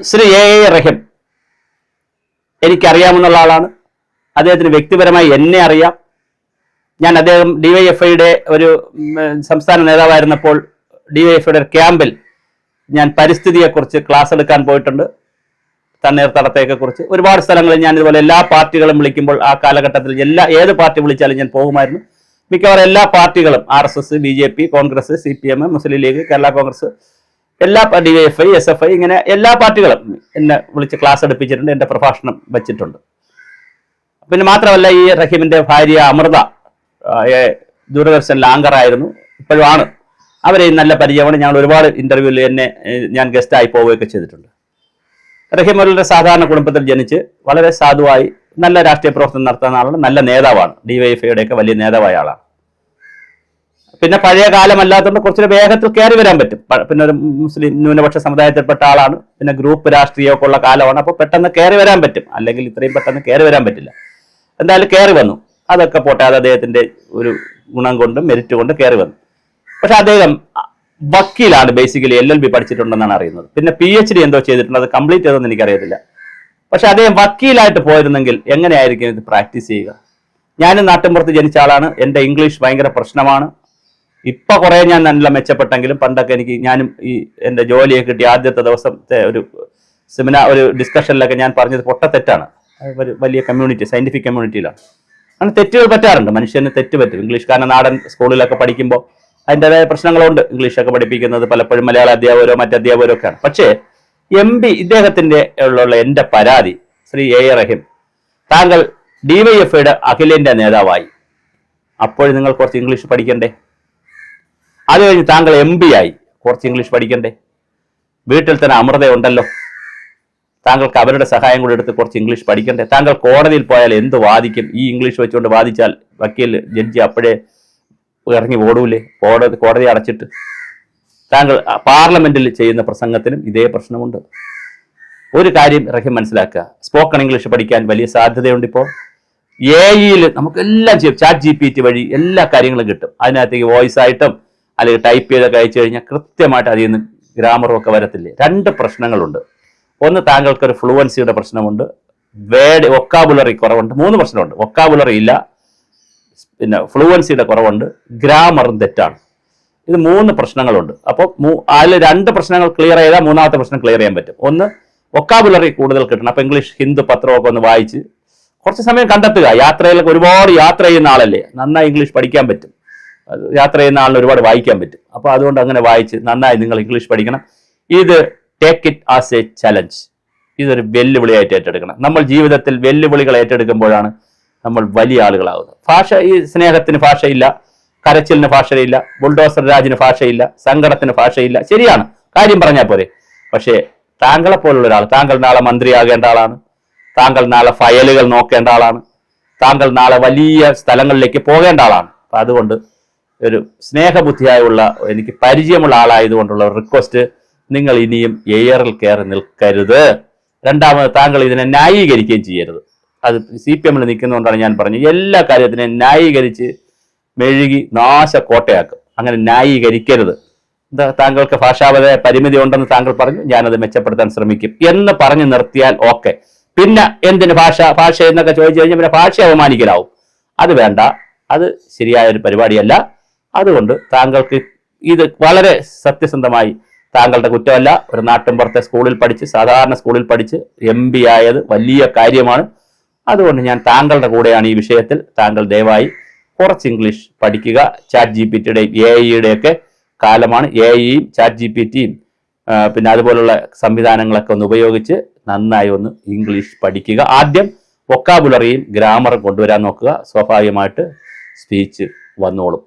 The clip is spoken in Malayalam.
ശ്രീ എ റഹീം എനിക്കറിയാമെന്നുള്ള ആളാണ്. അദ്ദേഹത്തിന് വ്യക്തിപരമായി എന്നെ അറിയാം. ഞാൻ അദ്ദേഹം ഡിവൈഎഫ്ഐയുടെ ഒരു സംസ്ഥാന നേതാവായിരുന്നപ്പോൾ ഡിവൈഎഫ്ഐയുടെ ഒരു ക്യാമ്പിൽ ഞാൻ പരിസ്ഥിതിയെക്കുറിച്ച് ക്ലാസ് എടുക്കാൻ പോയിട്ടുണ്ട്. തണ്ണീർത്തടത്തെക്കുറിച്ച് ഒരുപാട് സ്ഥലങ്ങളിൽ ഞാൻ ഇതുപോലെ എല്ലാ പാർട്ടികളും വിളിക്കുമ്പോൾ ആ കാലഘട്ടത്തിൽ ഏത് പാർട്ടി വിളിച്ചാലും ഞാൻ പോകുമായിരുന്നു. മിക്കവാറും എല്ലാ പാർട്ടികളും RSS, BJP, കോൺഗ്രസ്, CPM, മുസ്ലിം ലീഗ്, കേരള കോൺഗ്രസ്, എല്ലാ DYFI, SFI ഇങ്ങനെ എല്ലാ പാർട്ടികളും എന്നെ വിളിച്ച് ക്ലാസ് എടുപ്പിച്ചിട്ടുണ്ട്, എൻ്റെ പ്രഭാഷണം വെച്ചിട്ടുണ്ട്. പിന്നെ മാത്രമല്ല ഈ റഹീമിന്റെ ഭാര്യ അമൃത ദൂരദർശനിൽ ആങ്കറായിരുന്നു, ഇപ്പോഴും ആണ്. അവരെയും നല്ല പരിചയമാണ്. ഞങ്ങൾ ഒരുപാട് ഇന്റർവ്യൂവിൽ ഞാൻ ഗസ്റ്റായി പോവുകയൊക്കെ ചെയ്തിട്ടുണ്ട്. റഹീം വളരെ സാധാരണ കുടുംബത്തിൽ ജനിച്ച് വളരെ സാധുവായി നല്ല രാഷ്ട്രീയ പ്രവർത്തനം നടത്തുന്ന ആളാണ്. നല്ല നേതാവാണ്. DYFIയുടെയൊക്കെ വലിയ നേതാവായ ആളാണ്. പിന്നെ പഴയ കാലമല്ലാത്തതുകൊണ്ട് കുറച്ചുകൂടെ വേഗത്തിൽ കയറി വരാൻ പറ്റും. പിന്നെ ഒരു മുസ്ലിം ന്യൂനപക്ഷ സമുദായത്തിൽപ്പെട്ട ആളാണ്. പിന്നെ ഗ്രൂപ്പ് രാഷ്ട്രീയമൊക്കെ ഉള്ള കാലമാണ്. അപ്പോൾ പെട്ടെന്ന് കയറി വരാൻ പറ്റും. അല്ലെങ്കിൽ ഇത്രയും പെട്ടെന്ന് കയറി വരാൻ പറ്റില്ല. എന്തായാലും കയറി വന്നു. അതൊക്കെ പോട്ടെ, അത് അദ്ദേഹത്തിന്റെ ഒരു ഗുണം കൊണ്ടും മെരിറ്റ് കൊണ്ടും കയറി വന്നു. പക്ഷെ അദ്ദേഹം വക്കീലാണ്. ബേസിക്കലി LLB പഠിച്ചിട്ടുണ്ടെന്നാണ് അറിയുന്നത്. പിന്നെ PhD എന്തോ ചെയ്തിട്ടുണ്ട്, അത് കംപ്ലീറ്റ് ചെയ്തെന്ന് എനിക്കറിയത്തില്ല. പക്ഷെ അദ്ദേഹം വക്കീലായിട്ട് പോയിരുന്നെങ്കിൽ എങ്ങനെയായിരിക്കും ഇത് പ്രാക്ടീസ് ചെയ്യുക? ഞാനും നാട്ടിൻപുറത്ത് ജനിച്ച ആളാണ്. എൻ്റെ ഇംഗ്ലീഷ് ഭയങ്കര പ്രശ്നമാണ്. ഇപ്പൊ കുറെ ഞാൻ നല്ല മെച്ചപ്പെട്ടെങ്കിലും പണ്ടൊക്കെ ഞാനും ഈ എൻ്റെ ജോലിയെ കിട്ടിയ ആദ്യത്തെ ദിവസത്തെ ഒരു ഒരു ഡിസ്കഷനിലൊക്കെ ഞാൻ പറഞ്ഞത് പൊട്ടത്തെറ്റാണ്. ഒരു വലിയ കമ്മ്യൂണിറ്റി, സയന്റിഫിക് കമ്മ്യൂണിറ്റിയിലാണ്. അങ്ങനെ തെറ്റുകൾ പറ്റാറുണ്ട്. മനുഷ്യന് തെറ്റ് പറ്റും. ഇംഗ്ലീഷ്കാരൻ നാടൻ സ്കൂളിലൊക്കെ പഠിക്കുമ്പോൾ അതിൻ്റെതായ പ്രശ്നങ്ങളുണ്ട്. ഇംഗ്ലീഷൊക്കെ പഠിപ്പിക്കുന്നത് പലപ്പോഴും മലയാള അധ്യാപകരോ മറ്റധ്യാപകരോ ഒക്കെയാണ്. പക്ഷേ MP ഇദ്ദേഹത്തിന്റെ ഉള്ള എൻ്റെ പരാതി, ശ്രീ A റഹീം, താങ്കൾ DYFIയുടെ അഖിലേന്ത്യാ നേതാവായി. അപ്പോൾ നിങ്ങൾ കുറച്ച് ഇംഗ്ലീഷ് പഠിക്കണ്ടേ? അത് കഴിഞ്ഞ് താങ്കൾ MP ആയി, കുറച്ച് ഇംഗ്ലീഷ് പഠിക്കണ്ടേ? വീട്ടിൽ തന്നെ അമൃത ഉണ്ടല്ലോ, താങ്കൾക്ക് അവരുടെ സഹായം കൂടെ എടുത്ത് കുറച്ച് ഇംഗ്ലീഷ് പഠിക്കണ്ടേ? താങ്കൾ കോടതിയിൽ പോയാൽ എന്ത് വാദിക്കും? ഈ ഇംഗ്ലീഷ് വെച്ചുകൊണ്ട് വാദിച്ചാൽ വക്കീൽ ജഡ്ജി അപ്പോഴേ ഇറങ്ങി ഓടൂലേ? കോടതി അടച്ചിട്ട്. താങ്കൾ പാർലമെന്റിൽ ചെയ്യുന്ന പ്രസംഗത്തിനും ഇതേ പ്രശ്നമുണ്ട്. ഒരു കാര്യം റഹീം മനസ്സിലാക്കുക, സ്പോക്കൺ ഇംഗ്ലീഷ് പഠിക്കാൻ വലിയ സാധ്യതയുണ്ട്. ഇപ്പോൾ AI നമുക്ക് എല്ലാം ചെയ്യും. ChatGPT വഴി എല്ലാ കാര്യങ്ങളും കിട്ടും. അതിനകത്തേക്ക് വോയിസ് ആയിട്ടും അല്ലെങ്കിൽ ടൈപ്പ് ചെയ്തൊക്കെ അയച്ചു കഴിഞ്ഞാൽ കൃത്യമായിട്ട് അതിൽ നിന്ന് ഗ്രാമറും ഒക്കെ വരത്തില്ലേ? 2 പ്രശ്നങ്ങളുണ്ട്. ഒന്ന്, താങ്കൾക്കൊരു ഫ്ലുവൻസിയുടെ പ്രശ്നമുണ്ട്, വൊക്കാബുലറി കുറവുണ്ട്. 3 പ്രശ്നമുണ്ട്. വൊക്കാബുലറി ഇല്ല, പിന്നെ ഫ്ലുവൻസിയുടെ കുറവുണ്ട്, ഗ്രാമറും തെറ്റാണ്. ഇത് 3 പ്രശ്നങ്ങളുണ്ട്. അപ്പോൾ അതിൽ 2 പ്രശ്നങ്ങൾ ക്ലിയർ ചെയ്താൽ 3ാമത്തെ പ്രശ്നം ക്ലിയർ ചെയ്യാൻ പറ്റും. ഒന്ന്, വൊക്കാബുലറി കൂടുതൽ കിട്ടണം. അപ്പോൾ ഇംഗ്ലീഷ് ഹിന്ദു പത്രമൊക്കെ ഒന്ന് വായിച്ച് കുറച്ച് സമയം കണ്ടെത്തുക. യാത്രയിലൊക്കെ ഒരുപാട് യാത്ര ചെയ്യുന്ന ആളല്ലേ, നന്നായി ഇംഗ്ലീഷ് പഠിക്കാൻ പറ്റും. യാത്ര ചെയ്യുന്ന ആളിന് ഒരുപാട് വായിക്കാൻ പറ്റും. അപ്പോൾ അതുകൊണ്ട് അങ്ങനെ വായിച്ച് നന്നായി നിങ്ങൾ ഇംഗ്ലീഷ് പഠിക്കണം. ഇത് take it as A challenge. ഇതൊരു വെല്ലുവിളിയായിട്ട് ഏറ്റെടുക്കണം. നമ്മൾ ജീവിതത്തിൽ വെല്ലുവിളികൾ ഏറ്റെടുക്കുമ്പോഴാണ് നമ്മൾ വലിയ ആളുകളാകുന്നത്. ഈ സ്നേഹത്തിന് ഭാഷയില്ല, കരച്ചിലിന് ഭാഷയില്ല, ബുൾഡോസർ രാജിന് ഭാഷയില്ല, സങ്കടത്തിന് ഭാഷയില്ല. ശരിയാണ്, കാര്യം പറഞ്ഞാൽ പോരെ. പക്ഷേ താങ്കളെ പോലുള്ള ഒരാൾ, താങ്കൾ നാളെ മന്ത്രിയാകേണ്ട ആളാണ്, താങ്കൾ നാളെ ഫയലുകൾ നോക്കേണ്ട ആളാണ്, താങ്കൾ നാളെ വലിയ സ്ഥലങ്ങളിലേക്ക് പോകേണ്ട ആളാണ്. അപ്പം അതുകൊണ്ട് ഒരു സ്നേഹബുദ്ധിയായുള്ള, എനിക്ക് പരിചയമുള്ള ആളായതുകൊണ്ടുള്ള റിക്വസ്റ്റ്, നിങ്ങൾ ഇനിയും എയറിൽ കയറി നിൽക്കരുത്. രണ്ടാമത്, താങ്കൾ ഇതിനെ ന്യായീകരിക്കുകയും ചെയ്യരുത്. അത് CPMൽ നിൽക്കുന്നതുകൊണ്ടാണ് ഞാൻ പറഞ്ഞത്, എല്ലാ കാര്യത്തിനെയും ന്യായീകരിച്ച് മെഴുകി നാശക്കോട്ടയാക്കും. അങ്ങനെ ന്യായീകരിക്കരുത്. താങ്കൾക്ക് ഭാഷാപര പരിമിതി ഉണ്ടെന്ന് താങ്കൾ പറഞ്ഞു, ഞാനത് മെച്ചപ്പെടുത്താൻ ശ്രമിക്കും എന്ന് പറഞ്ഞു നിർത്തിയാൽ ഓക്കെ. പിന്നെ എന്തിന് ഭാഷ എന്നൊക്കെ ചോദിച്ചു കഴിഞ്ഞാൽ പിന്നെ ഭാഷ അവമാനിക്കലാവും. അത് വേണ്ട, അത് ശരിയായ ഒരു പരിപാടിയല്ല. അതുകൊണ്ട് താങ്കൾക്ക് ഇത് വളരെ സത്യസന്ധമായി, താങ്കളുടെ കുറ്റമല്ല. ഒരു നാട്ടിൻപുറത്തെ സ്കൂളിൽ പഠിച്ച്, സാധാരണ സ്കൂളിൽ പഠിച്ച് MP ആയത് വലിയ കാര്യമാണ്. അതുകൊണ്ട് ഞാൻ താങ്കളുടെ കൂടെയാണ് ഈ വിഷയത്തിൽ. താങ്കൾ ദയവായി കുറച്ച് ഇംഗ്ലീഷ് പഠിക്കുക. ChatGPTയുടെയും AI കാലമാണ്. AIയും ChatGPTയും പിന്നെ അതുപോലുള്ള സംവിധാനങ്ങളൊക്കെ ഒന്ന് ഉപയോഗിച്ച് നന്നായി ഒന്ന് ഇംഗ്ലീഷ് പഠിക്കുക. ആദ്യം വൊക്കാബുലറിയും ഗ്രാമറും കൊണ്ടുവരാൻ നോക്കുക. സ്വാഭാവികമായിട്ട് സ്പീച്ച് വന്നോളും.